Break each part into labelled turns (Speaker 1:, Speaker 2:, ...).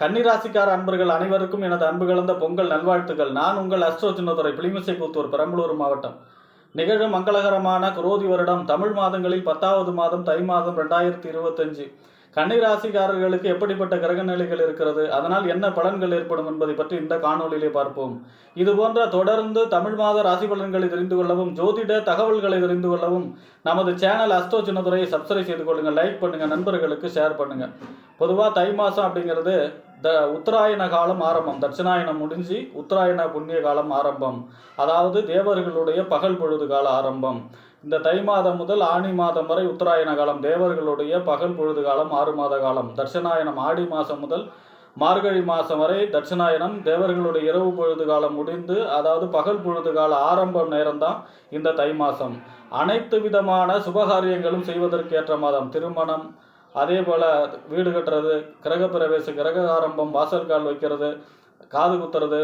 Speaker 1: கன்னிராசிக்கார அன்பர்கள் அனைவருக்கும் எனது அன்பு கலந்த பொங்கல் நல்வாழ்த்துக்கள். நான் உங்கள் அஸ்ட்ரோ சின்னதுரை, புளிமிசை புத்தூர், பெரம்பலூர் மாவட்டம். நிகழும் மங்களகரமான குரோதி வருடம் தமிழ் மாதங்களில் 10வது மாதம் தை மாதம் 2025. கன்னிராசிக்காரர்களுக்கு எப்படிப்பட்ட கிரக நிலைகள் இருக்கிறது, அதனால் என்ன பலன்கள் ஏற்படும் என்பதை பற்றி இந்த காணொலியிலே பார்ப்போம். இதுபோன்ற தொடர்ந்து தமிழ் மாத ராசி பலன்களை தெரிந்து கொள்ளவும், ஜோதிட தகவல்களை தெரிந்து கொள்ளவும் நமது சேனல் அஸ்ட்ரோ சின்னதுரையை சப்ஸ்கிரைப் செய்து கொள்ளுங்கள், லைக் பண்ணுங்க, நண்பர்களுக்கு ஷேர் பண்ணுங்க. பொதுவாக தை மாதம் அப்படிங்கிறது உத்தராயண காலம் ஆரம்பம். தட்சிணாயணம் முடிஞ்சு உத்தராயண புண்ணிய காலம் ஆரம்பம், அதாவது தேவர்களுடைய பகல் பொழுது கால ஆரம்பம். இந்த தை மாதம் முதல் ஆணி மாதம் வரை உத்தராயண காலம், தேவர்களுடைய பகல் பொழுது காலம் 6 மாத காலம். தட்சிணாயனம் ஆடி மாதம் முதல் மார்கழி மாதம் வரை தட்சிணாயனம், தேவர்களுடைய இரவு பொழுது காலம் முடிந்து, அதாவது பகல் பொழுது கால ஆரம்பம் நேரம்தான் இந்த தை மாதம். அனைத்து விதமான சுபகாரியங்களும் செய்வதற்கு ஏற்ற மாதம். திருமணம், அதே போல் வீடு கட்டுறது, கிரகப்பிரவேசம், கிரக ஆரம்பம், வாசல் கால் வைக்கிறது, காது குத்துறது,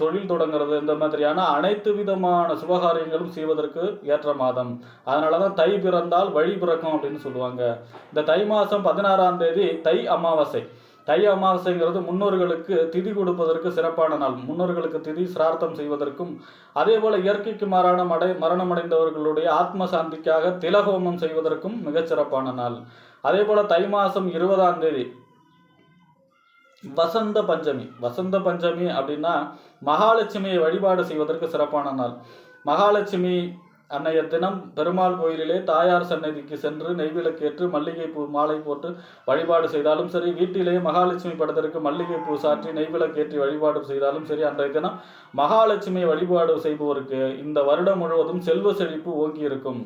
Speaker 1: தொழில் தொடங்குறது, இந்த மாதிரியான அனைத்து விதமான சுபகாரியங்களும் செய்வதற்கு ஏற்ற மாதம். அதனால தான் தை பிறந்தால் வழி பிறக்கும் அப்படின்னு சொல்லுவாங்க. இந்த தை மாதம் 16ஆம் தேதி தை அமாவாசை. தை அமாவாசைங்கிறது முன்னோர்களுக்கு திதி கொடுப்பதற்கு சிறப்பான நாள். முன்னோர்களுக்கு திதி சிரார்த்தம் செய்வதற்கும், அதே போல இயற்கைக்கு மாறான மரணமடைந்தவர்களுடைய ஆத்ம சாந்திக்காக திலஹோமம் செய்வதற்கும் மிகச்சிறப்பான நாள். அதே போல தை மாதம் 20ஆம் தேதி வசந்த பஞ்சமி. வசந்த பஞ்சமி அப்படின்னா மகாலட்சுமியை வழிபாடு செய்வதற்கு சிறப்பான நாள். மகாலட்சுமி அன்னைய தினம் பெருமாள் கோயிலிலே தாயார் சன்னதிக்கு சென்று நெய்விளக்கேற்று மல்லிகை பூ மாலை போட்டு வழிபாடு செய்தாலும் சரி, வீட்டிலேயே மகாலட்சுமி படத்திற்கு மல்லிகை பூ சாற்றி நெய்விளக்கேற்றி வழிபாடு செய்தாலும் சரி, அன்றைய தினம் மகாலட்சுமியை வழிபாடு செய்பவருக்கு இந்த வருடம் முழுவதும் செல்வ செழிப்பு ஓங்கி இருக்கும்.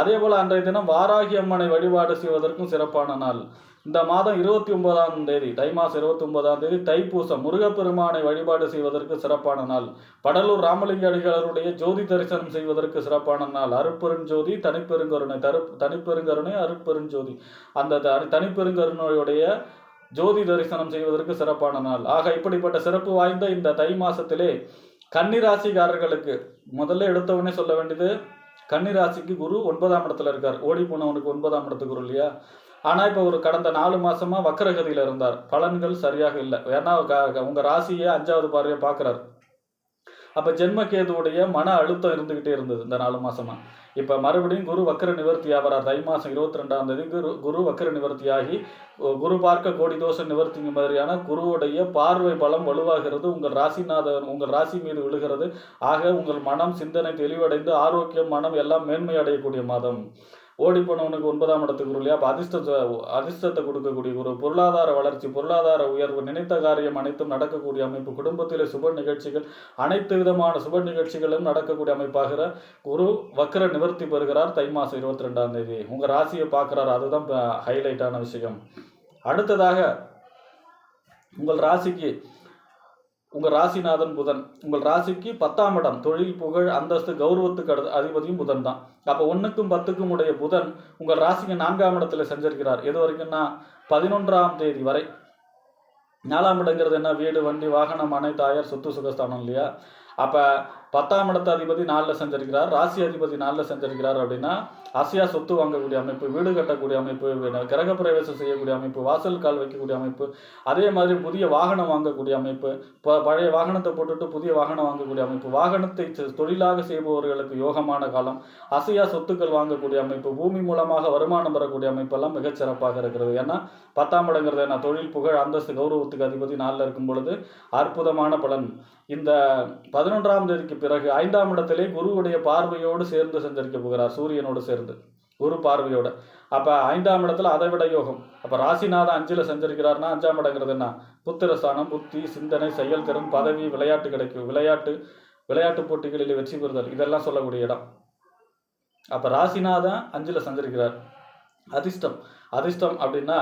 Speaker 1: அதே போல் அன்றைய தினம் வாராகி அம்மனை வழிபாடு செய்வதற்கும் சிறப்பான நாள். இந்த மாதம் 29ஆம் தேதி, தை மாதம் 29ஆம் தேதி தைப்பூசம், முருகப்பெருமானை வழிபாடு செய்வதற்கு சிறப்பான நாள். படலூர் ராமலிங்க அடிகளாருடைய ஜோதி தரிசனம் செய்வதற்கு சிறப்பான நாள். அருட்பெருஞ்சோதி தனிப்பெருங்கருணை, தனிப்பெருங்கருணை அருட்பெருஞ்சோதி, அந்த தனிப்பெருங்கருணையுடைய ஜோதி தரிசனம் செய்வதற்கு சிறப்பான நாள். ஆக இப்படிப்பட்ட சிறப்பு வாய்ந்த இந்த தை மாசத்திலே கன்னிராசிக்காரர்களுக்கு முதல்ல எடுத்தவனே சொல்ல வேண்டியது, கன்னிராசிக்கு குரு 9ஆம் இடத்துல இருக்கார். ஓடி போனவனுக்கு 9ஆம் இடத்து குரு இல்லையா? ஆனால் இப்போ ஒரு கடந்த 4 மாசமா வக்கரகதியில் இருந்தார். பலன்கள் சரியாக இல்லை. ஏன்னா உங்கள் ராசியை 5வது பார்வையை பார்க்குறாரு. அப்போ ஜென்மகேதுவுடைய மன அழுத்தம் இருந்துக்கிட்டே இருந்தது இந்த 4 மாசமா. இப்போ மறுபடியும் குரு வக்கர நிவர்த்தி ஆகிறார். தை மாதம் 22ஆம் தேதி குரு வக்கர நிவர்த்தியாகி குரு பார்க்க கோடி தோஷ நிவர்த்திங்க மாதிரியான குருவுடைய பார்வை பலம் வலுவாகிறது. உங்கள் ராசிநாதன் உங்கள் ராசி மீது விழுகிறது. ஆக உங்கள் மனம் சிந்தனை தெளிவடைந்து ஆரோக்கியம், மனம் எல்லாம் மேன்மை அடையக்கூடிய மாதம். ஓடி போனவனுக்கு 9ஆம் இடத்துக்கு குரு இல்லையா? அப்போ அதிர்ஷ்டத்தை கொடுக்கக்கூடிய குரு, பொருளாதார வளர்ச்சி, பொருளாதார உயர்வு, நினைத்த காரியம் அனைத்தும் நடக்கக்கூடிய அமைப்பு, குடும்பத்திலே சுப நிகழ்ச்சிகள், அனைத்து விதமான சுப நிகழ்ச்சிகளும் நடக்கக்கூடிய அமைப்பாகிற குரு வக்கர நிவர்த்தி பெறுகிறார் தை மாதம் 22ஆம் தேதி. உங்கள் ராசியை பார்க்குறாரு. அதுதான் ஹைலைட்டான விஷயம். அடுத்ததாக உங்கள் ராசிநாதன் புதன். உங்கள் ராசிக்கு 10ஆம் இடம், தொழில், புகழ், அந்தஸ்து, கௌரவத்துக்கு அதிபதியும் புதன் தான். அப்போ 1க்கும் 10க்கும் உடைய புதன் உங்கள் ராசிக்கு 4ஆம் இடத்துல செஞ்சிருக்கிறார். எது வரைக்கும்னா 11ஆம் தேதி வரை. 4ஆம் இடங்கிறது என்ன? வீடு, வண்டி, வாகனம், மனை, தாயார், சொத்து, சுகஸ்தானம் இல்லையா? அப்போ 10ஆம் இடத்து அதிபதி 4ல் செஞ்சிருக்கிறார், ராசி அதிபதி 4ல் செஞ்சிருக்கிறார். அப்படின்னா ஆசையா சொத்து வாங்கக்கூடிய அமைப்பு, வீடு கட்டக்கூடிய அமைப்பு, கிரகப்பிரவேசம் செய்யக்கூடிய அமைப்பு, வாசல் கால் வைக்கக்கூடிய அமைப்பு, அதே மாதிரி புதிய வாகனம் வாங்கக்கூடிய அமைப்பு, பழைய வாகனத்தை போட்டுட்டு புதிய வாகனம் வாங்கக்கூடிய அமைப்பு, வாகனத்தை தொழிலாக செய்பவர்களுக்கு யோகமான காலம், அசையா சொத்துக்கள் வாங்கக்கூடிய அமைப்பு, பூமி மூலமாக வருமானம் பெறக்கூடிய அமைப்பெல்லாம் மிகச்சிறப்பாக இருக்கிறது. ஏன்னா 10ஆம் இடங்கிறது என்ன? தொழில், புகழ், அந்தஸ்து, கௌரவத்துக்கு அதிபதி 4ல் இருக்கும் பொழுது அற்புதமான பலன். இந்த 11ஆம் தேதிக்கு பிறகு 5ஆம் இடத்திலே குருவுடைய பார்வையோடு சேர்ந்து சஞ்சரிக்க போகிறார், சூரியனோடு சேர்ந்து குரு பார்வையோட. அப்போ 5ஆம் இடத்துல அதை விட யோகம். அப்போ ராசிநாதன் 5ல் சஞ்சரிக்கிறார்னா 5ஆம் இடங்கிறது என்ன? புத்திரஸ்தானம், புத்தி, சிந்தனை, செயல்திறன், பதவி, விளையாட்டு கிடைக்கும், விளையாட்டு போட்டிகளில் வெற்றி பெறுதல், இதெல்லாம் சொல்லக்கூடிய இடம். அப்போ ராசிநாதன் 5ல் சஞ்சரிக்கிறார். அதிர்ஷ்டம் அப்படின்னா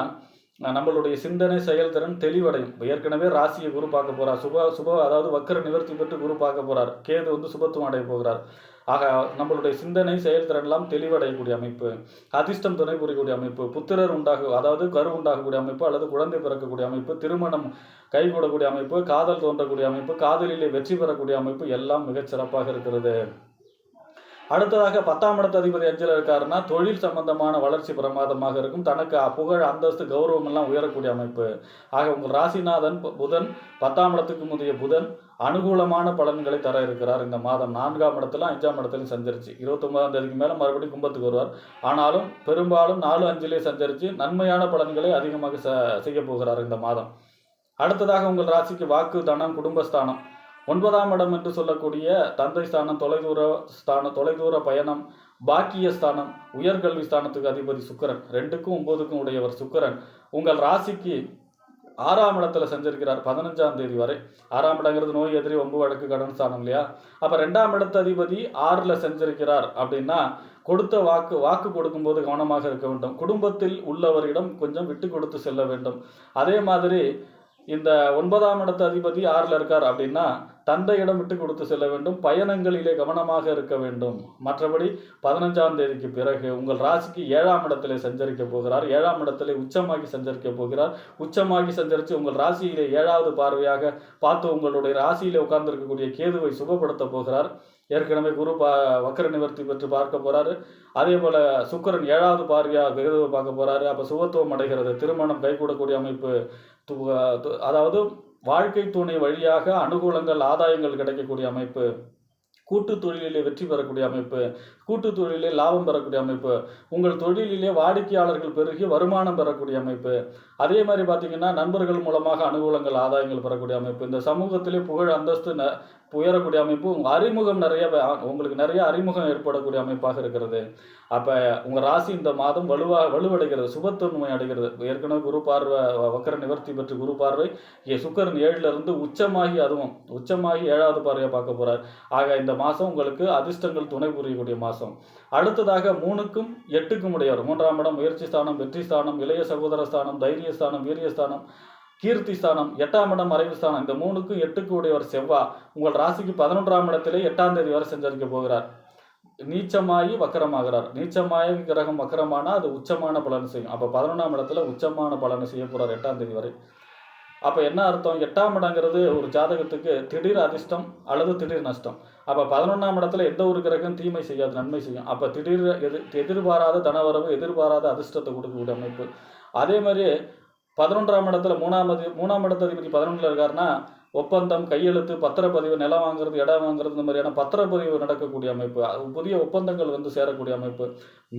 Speaker 1: நம்மளுடைய சிந்தனை, செயல்திறன் தெளிவடையும். ஏற்கனவே ராசியை குரு பார்க்க போறார். அதாவது வக்கர நிவர்த்தி பெற்று குரு பார்க்க போறார். கேது சுபத்துவம் அடைய போகிறார். ஆக நம்மளுடைய சிந்தனை, செயல்திறன் எல்லாம் தெளிவடையக்கூடிய அமைப்பு, அதிர்ஷ்டம் துணை புரியக்கூடிய அமைப்பு, புத்திரர் அதாவது கரு உண்டாகக்கூடிய அமைப்பு, அல்லது குழந்தை பிறக்கக்கூடிய அமைப்பு, திருமணம் கைகூடக்கூடிய அமைப்பு, காதல் தோன்றக்கூடிய அமைப்பு, காதலிலே வெற்றி பெறக்கூடிய அமைப்பு எல்லாம் மிகச் சிறப்பாக இருக்கிறது. அடுத்ததாக 10ஆம் இடத்து அதிபதி அஞ்சில் இருக்காருன்னா தொழில் சம்பந்தமான வளர்ச்சி பிரமாதமாக இருக்கும். தனக்கு புகழ், அந்தஸ்து, கௌரவம் எல்லாம் உயரக்கூடிய அமைப்பு. ஆக உங்கள் ராசிநாதன் புதன் 10ஆம் இடத்துக்கு முதிய புதன் அனுகூலமான பலன்களை தர இருக்கிறார். இந்த மாதம் 4ஆம் இடத்துல 5ஆம் இடத்துலையும் சஞ்சரிச்சு 29ஆம் தேதிக்கு மேலே மறுபடியும் கும்பத்துக்கு வருவார். ஆனாலும் பெரும்பாலும் 4-5லே சஞ்சரித்து நன்மையான பலன்களை அதிகமாக செய்ய போகிறார் இந்த மாதம். அடுத்ததாக உங்கள் ராசிக்கு வாக்கு, தனம், குடும்பஸ்தானம் 9ஆம் இடம் என்று சொல்லக்கூடிய தந்தை ஸ்தானம், தொலைதூர பயணம், பாக்கிய ஸ்தானம், உயர்கல்வி ஸ்தானத்துக்கு அதிபதி சுக்கிரன், 2க்கும் 9க்கும் உடையவர் சுக்கிரன் உங்கள் ராசிக்கு 6ஆம் இடத்துல சஞ்சரிக்கிறார் 15ஆம் தேதி வரை. 6ஆம் இடங்கிறது நோய், எதிரி, ஒம்பு, வழக்கு, கடன் ஸ்தானம் இல்லையா? அப்போ 2ஆம் இடத்து அதிபதி 6ல் சஞ்சரிக்கிறார் அப்படின்னா கொடுத்த வாக்கு கொடுக்கும்போது கவனமாக இருக்க வேண்டும். குடும்பத்தில் உள்ளவரிடம் கொஞ்சம் விட்டு கொடுத்து செல்ல வேண்டும். அதே மாதிரி இந்த 9ஆம் இடத்து அதிபதி 6ல் இருக்கார் அப்படின்னா தந்தையிடம் விட்டு கொடுத்து செல்ல வேண்டும். பயணங்களிலே கவனமாக இருக்க வேண்டும். மற்றபடி 15ஆம் தேதிக்கு பிறகு உங்கள் ராசிக்கு 7ஆம் இடத்திலே சஞ்சரிக்க போகிறார். 7ஆம் இடத்திலே உச்சமாகி சஞ்சரிக்க போகிறார். உச்சமாகி சஞ்சரித்து உங்கள் ராசியிலே 7வது பார்வையாக பார்த்து உங்களுடைய ராசியிலே உட்கார்ந்திருக்கக்கூடிய கேதுவை சுபப்படுத்த போகிறார். ஏற்கனவே குரு வக்கர நிவர்த்தி பெற்று பார்க்க போறாரு. அதே போல சுக்கிரன் 7வது பார்வையாக கேதுவை பார்க்க போறாரு. அப்போ சுபத்துவம் அடைகிறது. திருமணம் கைகூடக்கூடிய அமைப்பு, அதாவது வாழ்க்கை துணை வழியாக அனுகூலங்கள், ஆதாயங்கள் கிடைக்கக்கூடிய அமைப்பு, கூட்டு தொழிலிலே வெற்றி பெறக்கூடிய அமைப்பு, கூட்டு தொழிலே லாபம் பெறக்கூடிய அமைப்பு, உங்கள் தொழிலிலே வாடிக்கையாளர்கள் பெருகி வருமானம் பெறக்கூடிய அமைப்பு, அதே மாதிரி பார்த்தீங்கன்னா நண்பர்கள் மூலமாக அனுகூலங்கள், ஆதாயங்கள் பெறக்கூடிய அமைப்பு, இந்த சமூகத்திலே புகழ், அந்தஸ்து உயரக்கூடிய அமைப்பு, அறிமுகம் உங்களுக்கு நிறைய அறிமுகம் ஏற்படக்கூடிய அமைப்பாக இருக்கிறது. அப்போ உங்கள் ராசி இந்த மாதம் வலுவடைகிறது, சுபத்தன்மை அடைகிறது. ஏற்கனவே குரு பார்வை வக்கர நிவர்த்தி பெற்று குரு பார்வை சுக்கிரன் 7லிருந்து உச்சமாகி 7வது பார்வையை பார்க்க போகிறார். ஆக இந்த மாதம் உங்களுக்கு அதிர்ஷ்டங்கள் துணை புரியக்கூடிய மாதம். அடுத்ததாக 3க்கும் 8க்கும் உடையவர் 3ஆம் இடம் முயற்சி ஸ்தானம், வெற்றி ஸ்தானம், இளைய சகோதர ஸ்தானம், தைரிய ஸ்தானம், வீரிய ஸ்தானம், கீர்த்தி ஸ்தானம், 8ஆம் இடம் மறைவு ஸ்தானம். இந்த 3க்கும் 8க்கும் உடையவர் செவ்வாய் உங்கள் ராசிக்கு 11ஆம் இடத்திலே 8ஆம் தேதி வரை சஞ்சரிக்க போகிறார். நீச்சமாகி வக்கரமாகிறார். நீச்சமாகி கிரகம் வக்கரமானால் அது உச்சமான பலன் செய்யும். அப்போ 11ஆம் இடத்துல உச்சமான பலனை செய்ய போகிறார் 8ஆம் தேதி வரை. அப்போ என்ன அர்த்தம்? 8ஆம் இடங்கிறது ஒரு ஜாதகத்துக்கு திடீர் அதிர்ஷ்டம் அல்லது திடீர் நஷ்டம். அப்போ 11ஆம் இடத்துல எந்த ஒரு கிரகம் தீமை செய்யாது, நன்மை செய்யும். அப்போ திடீர் எதிர்பாராத தனவரவு, எதிர்பாராத அதிர்ஷ்டத்தை கொடுக்கக்கூடிய அமைப்பு. அதே மாதிரி 11ஆம் இடத்துல 3ஆம் இடத்து அதிபதி 11ல் இருக்காருன்னா ஒப்பந்தம், கையெழுத்து, பத்திரப்பதிவு, நிலம் வாங்குறது, இடம் வாங்குறது, இந்த மாதிரியான பத்திரப்பதிவு நடக்கக்கூடிய அமைப்பு, புதிய ஒப்பந்தங்கள் வந்து சேரக்கூடிய அமைப்பு.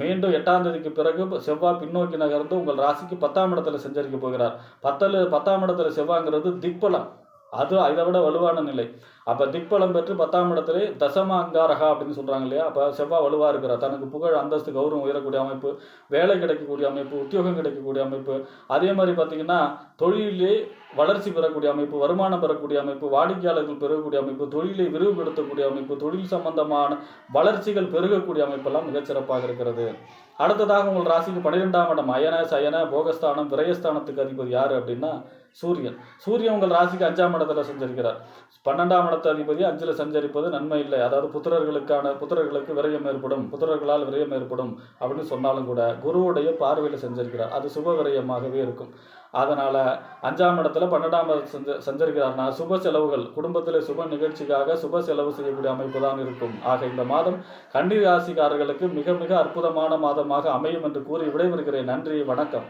Speaker 1: மீண்டும் 8ஆம் தேதிக்கு பிறகு செவ்வாய் பின்னோக்கி நகர்ந்து உங்கள் ராசிக்கு 10ஆம் இடத்துல சஞ்சரிக்க போகிறார். 10ஆம் இடத்துல செவ்வாய்ங்கிறது திக்பலம், அது இதை விட வலுவான நிலை. அப்போ திக்பலம் பெற்று 10ஆம் இடத்துல தசம அங்காரகா அப்படின்னு சொல்கிறாங்க இல்லையா? அப்போ செவ்வாய் வலுவாக இருக்கிறார். தனக்கு புகழ், அந்தஸ்து, கௌரவம் உயரக்கூடிய அமைப்பு, வேலை கிடைக்கக்கூடிய அமைப்பு, உத்தியோகம் கிடைக்கக்கூடிய அமைப்பு, அதே மாதிரி பார்த்திங்கன்னா தொழிலே வளர்ச்சி பெறக்கூடிய அமைப்பு, வருமானம் பெறக்கூடிய அமைப்பு, வாடிக்கையாளர்கள் பெருகக்கூடிய அமைப்பு, தொழிலை விரிவுபடுத்தக்கூடிய அமைப்பு, தொழில் சம்பந்தமான வளர்ச்சிகள் பெருகக்கூடிய அமைப்பெல்லாம் மிகச்சிறப்பாக இருக்கிறது. அடுத்ததாக உங்கள் ராசிக்கு 12ஆம் இடம் அயன, சயன, போகஸ்தானம், விரயஸ்தானத்துக்கு அதிபதி யார் அப்படின்னா சூரியன். சூரியன் உங்கள் ராசிக்கு 5ஆம் இடத்துல சஞ்சரிக்கிறார். 12ஆம் இடத்து அதிபதி 5ல் சஞ்சரிப்பது நன்மை இல்லை. அதாவது புத்திரர்களுக்கு விரயம் ஏற்படும், புத்திரர்களால் விரயம் ஏற்படும் அப்படின்னு சொன்னாலும் கூட குருவுடைய பார்வையில் சஞ்சரிக்கிறார். அது சுப விரயமாகவே இருக்கும். அதனால் 5ஆம் இடத்துல 12ஆம் இடத்துல சஞ்சரிக்கிறார்னா சுப செலவுகள், குடும்பத்தில் சுப நிகழ்ச்சிக்காக சுப செலவு செய்யக்கூடிய அமைப்பு தான் இருக்கும். ஆக இந்த மாதம் கன்னி ராசிக்காரர்களுக்கு மிக மிக அற்புதமான மாதமாக அமையும் என்று கூறி விடைபெறுகிறேன். நன்றி, வணக்கம்.